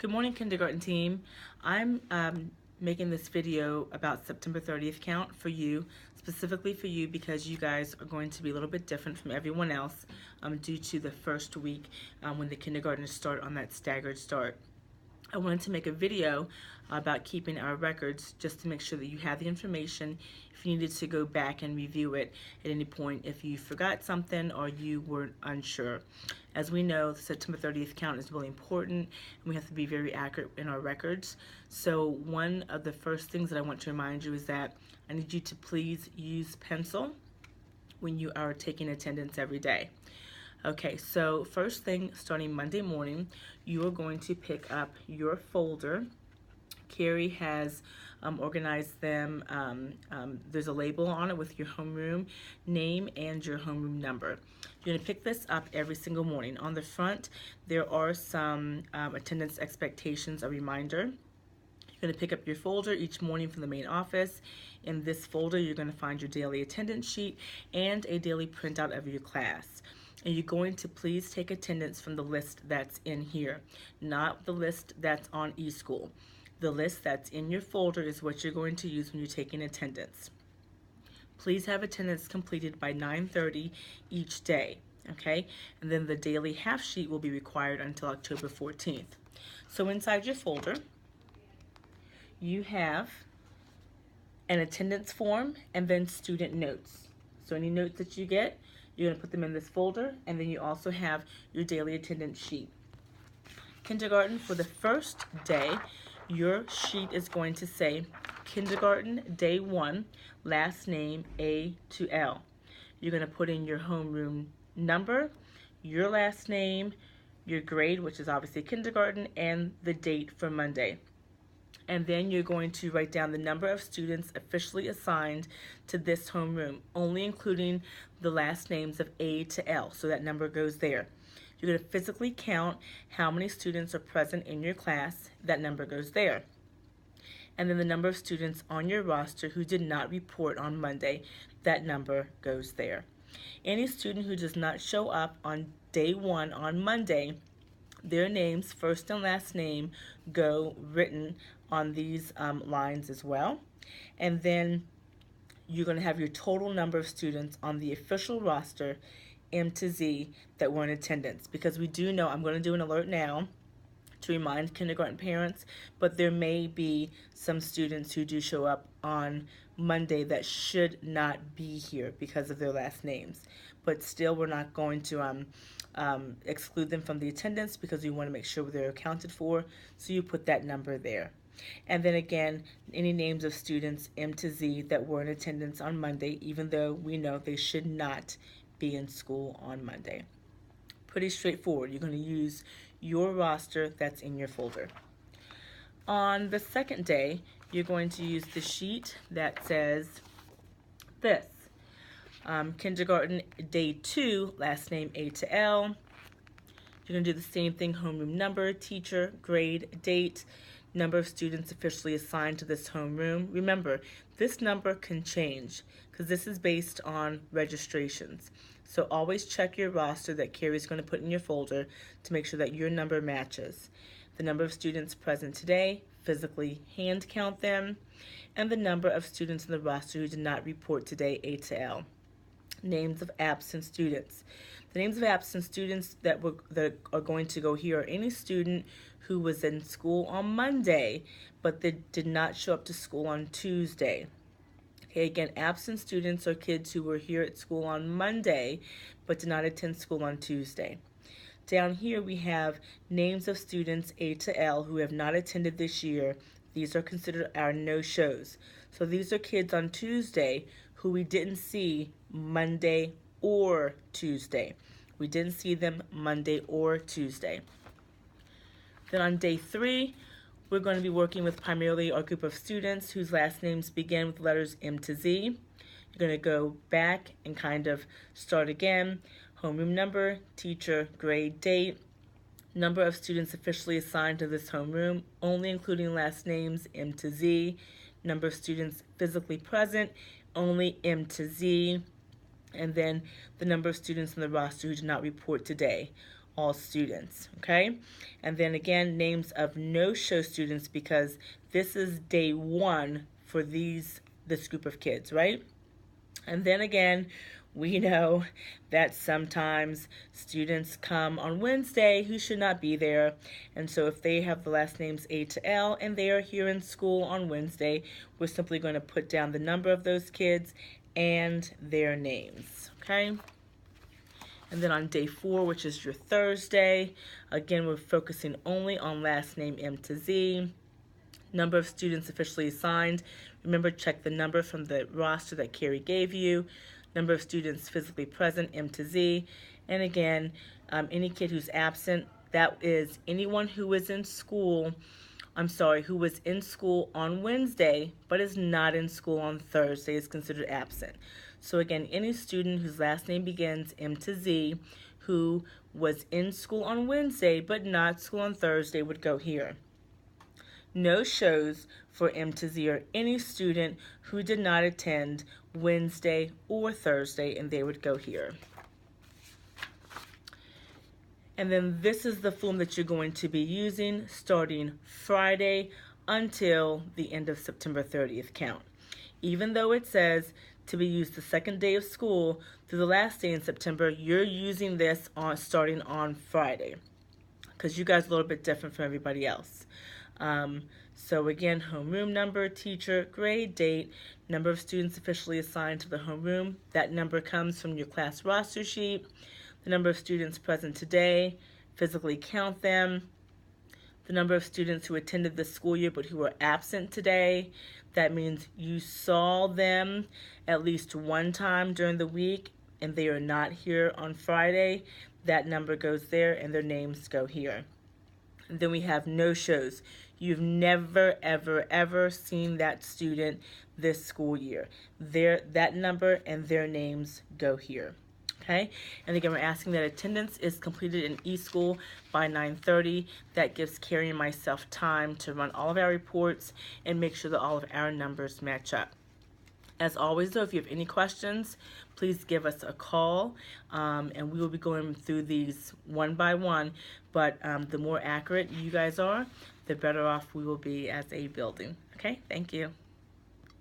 Good morning, kindergarten team. I'm making this video about September 30th count for you, specifically for you because you guys are going to be a little bit different from everyone else due to the first week when the kindergartners start on that staggered start. I wanted to make a video about keeping our records just to make sure that you have the information if you needed to go back and review it at any point if you forgot something or you were unsure. As we know, the September 30th count is really important and we have to be very accurate in our records. So one of the first things that I want to remind you is that I need you to please use pencil when you are taking attendance every day. Okay, so first thing, starting Monday morning, you are going to pick up your folder. Carrie has organized them. There's a label on it with your homeroom name and your homeroom number. You're going to pick this up every single morning. On the front, there are some attendance expectations, a reminder. You're going to pick up your folder each morning from the main office. In this folder, you're going to find your daily attendance sheet and a daily printout of your class. And you're going to please take attendance from the list that's in here, not the list that's on eSchool. The list that's in your folder is what you're going to use when you're taking attendance. Please have attendance completed by 9:30 each day, okay? And then the daily half sheet will be required until October 14th. So inside your folder, you have an attendance form and then student notes. So any notes that you get, you're going to put them in this folder, and then you also have your daily attendance sheet. Kindergarten, for the first day, your sheet is going to say kindergarten day 1, last name A to L. You're going to put in your homeroom number, your last name, your grade, which is obviously kindergarten, and the date for Monday. And then you're going to write down the number of students officially assigned to this homeroom, only including the last names of A to L, so that number goes there. You're going to physically count how many students are present in your class, that number goes there. And then the number of students on your roster who did not report on Monday, that number goes there. Any student who does not show up on day 1 on Monday, their names, first and last name, go written on these lines as well. And then you're going to have your total number of students on the official roster, M to Z, that were in attendance. Because we do know, I'm going to do an alert now to remind kindergarten parents, but there may be some students who do show up on Monday that should not be here because of their last names. But still, we're not going to exclude them from the attendance because we want to make sure they're accounted for, so you put that number there. And then again, any names of students M to Z that were in attendance on Monday, even though we know they should not be in school on Monday. Pretty straightforward. You're going to use your roster that's in your folder. On the second day, you're going to use the sheet that says this. Kindergarten day 2, last name A to L. You're going to do the same thing, homeroom number, teacher, grade, date, number of students officially assigned to this homeroom. Remember, this number can change because this is based on registrations. So always check your roster that Carrie's going to put in your folder to make sure that your number matches. The number of students present today, physically hand count them, and the number of students in the roster who did not report today, A to L. Names of absent students. The names of absent students that are going to go here are any student who was in school on Monday, but they did not show up to school on Tuesday. Okay, again, absent students are kids who were here at school on Monday, but did not attend school on Tuesday. Down here we have names of students A to L who have not attended this year. These are considered our no-shows. So these are kids on Tuesday who we didn't see Monday or Tuesday. We didn't see them Monday or Tuesday. Then on day 3, we're going to be working with primarily our group of students whose last names begin with letters M to Z. You're going to go back and kind of start again. Homeroom number, teacher, grade, date, number of students officially assigned to this homeroom, only including last names M to Z, number of students physically present, only M to Z, and then the number of students on the roster who did not report today, all students, okay? And then again, names of no-show students, because this is day 1 for this group of kids, right? And then again, we know that sometimes students come on Wednesday who should not be there. And so if they have the last names A to L and they are here in school on Wednesday, we're simply going to put down the number of those kids and their names, okay? And then on day 4, which is your Thursday, again, we're focusing only on last name M to Z. Number of students officially assigned. Remember, check the number from the roster that Carrie gave you. Number of students physically present, M to Z. And again, any kid who's absent, that is anyone who is in school, who was in school on Wednesday but is not in school on Thursday is considered absent. So again, any student whose last name begins M to Z who was in school on Wednesday but not school on Thursday would go here. No shows for M to Z are any student who did not attend Wednesday or Thursday, and they would go here. And then this is the form that you're going to be using starting Friday until the end of September 30th count. Even though it says to be used the second day of school through the last day in September, you're using this starting on Friday because you guys are a little bit different from everybody else. So again, homeroom number, teacher, grade, date, number of students officially assigned to the homeroom. That number comes from your class roster sheet. The number of students present today, physically count them. The number of students who attended this school year but who were absent today. That means you saw them at least one time during the week and they are not here on Friday. That number goes there and their names go here. And then we have no-shows. You've never, ever, ever seen that student this school year. That number and their names go here. Okay? And again, we're asking that attendance is completed in eSchool by 9:30. That gives Carrie and myself time to run all of our reports and make sure that all of our numbers match up. As always, though, if you have any questions, please give us a call, and we will be going through these one by one. But the more accurate you guys are, the better off we will be as a building. Okay? Thank you.